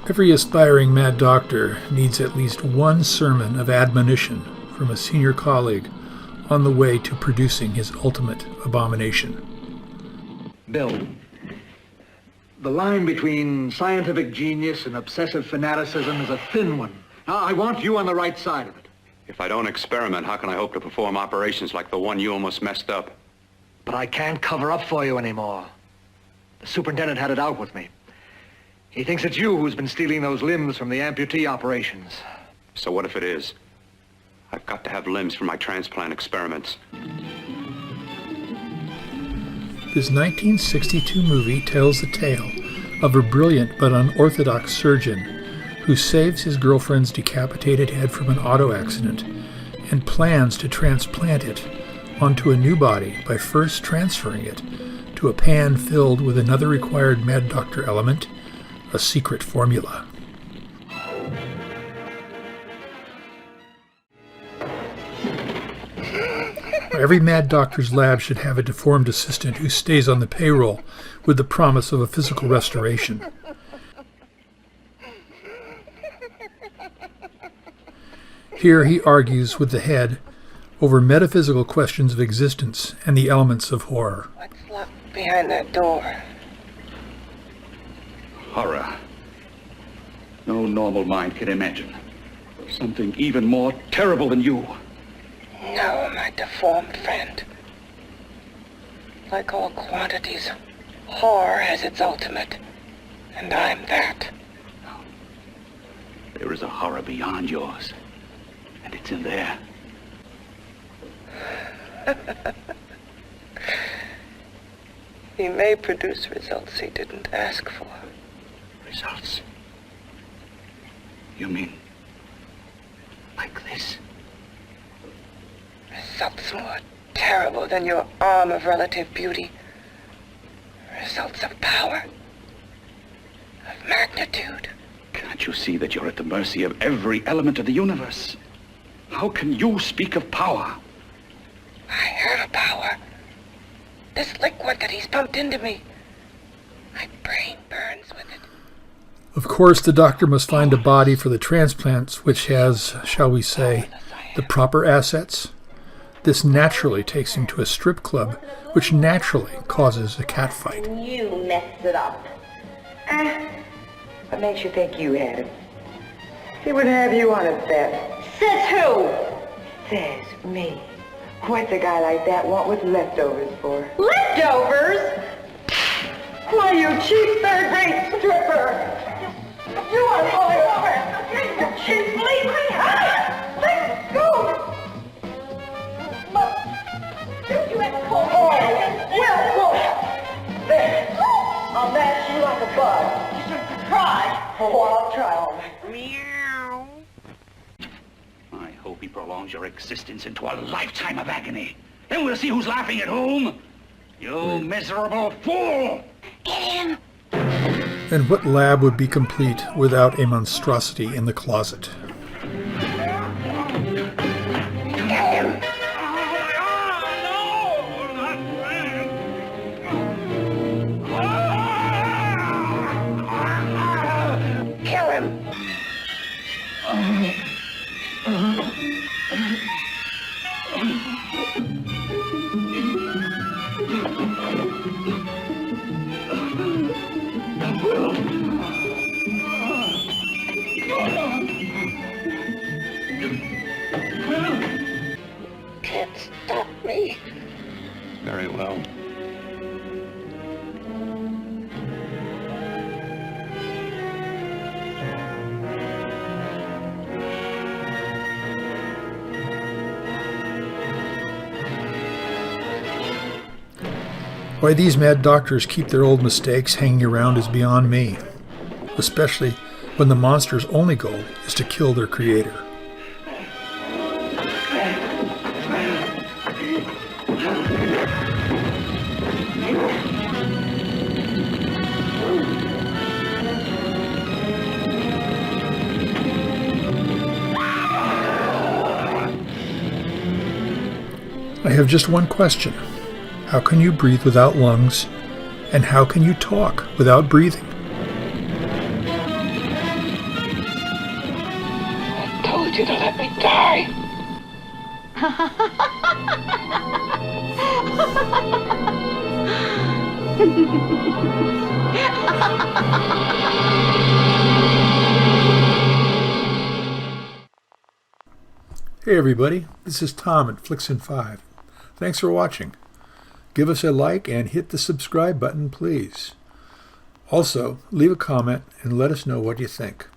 Every aspiring mad doctor needs at least one sermon of admonition from a senior colleague on the way to producing his ultimate abomination. Bill, the line between scientific genius and obsessive fanaticism is a thin one. I want you on the right side of it. If I don't experiment, how can I hope to perform operations like the one you almost messed up? But I can't cover up for you anymore. The superintendent had it out with me. He thinks it's you who's been stealing those limbs from the amputee operations. So what if it is? I've got to have limbs for my transplant experiments. This 1962 movie tells the tale of a brilliant but unorthodox surgeon who saves his girlfriend's decapitated head from an auto accident and plans to transplant it onto a new body by first transferring it to a pan filled with another required mad doctor element, a secret formula. Every mad doctor's lab should have a deformed assistant who stays on the payroll with the promise of a physical restoration. Here he argues with the head over metaphysical questions of existence and the elements of horror. What's locked behind that door? Horror. No normal mind can imagine. Something even more terrible than you. No, my deformed friend. Like all quantities, horror has its ultimate, and I'm that. There is a horror beyond yours, and it's in there. He may produce results he didn't ask for. Results? You mean like this? Results more terrible than your arm of relative beauty. Results of power, of magnitude. Can't you see that you're at the mercy of every element of the universe? How can you speak of power? I have power. This liquid that he's pumped into me. My brain burns with it. Of course, the doctor must find a body for the transplants which has, shall we say, the proper assets. This naturally takes him to a strip club, which naturally causes a catfight. You messed it up. What makes you think you had him? He would have you on a bet. Says who? Says me. What's a guy like that want with leftovers for? Leftovers? Why, you cheap third-rate stripper! You are falling over! You cheap, leave me! Let go! You ain't pulled there! I'll mash you like a bug. You should try. Oh, I'll try all right. Meow. I hope he prolongs your existence into a lifetime of agony. Then we'll see who's laughing at whom. You miserable fool! Get him! And what lab would be complete without a monstrosity in the closet? Kill him! Can't stop me. Very well. Why these mad doctors keep their old mistakes hanging around is beyond me, especially when the monster's only goal is to kill their creator. I have just one question. How can you breathe without lungs? And how can you talk without breathing? you to let me die. Hey everybody, this is Tom at Flixin5. Thanks for watching. Give us a like and hit the subscribe button, please. Also, leave a comment and let us know what you think.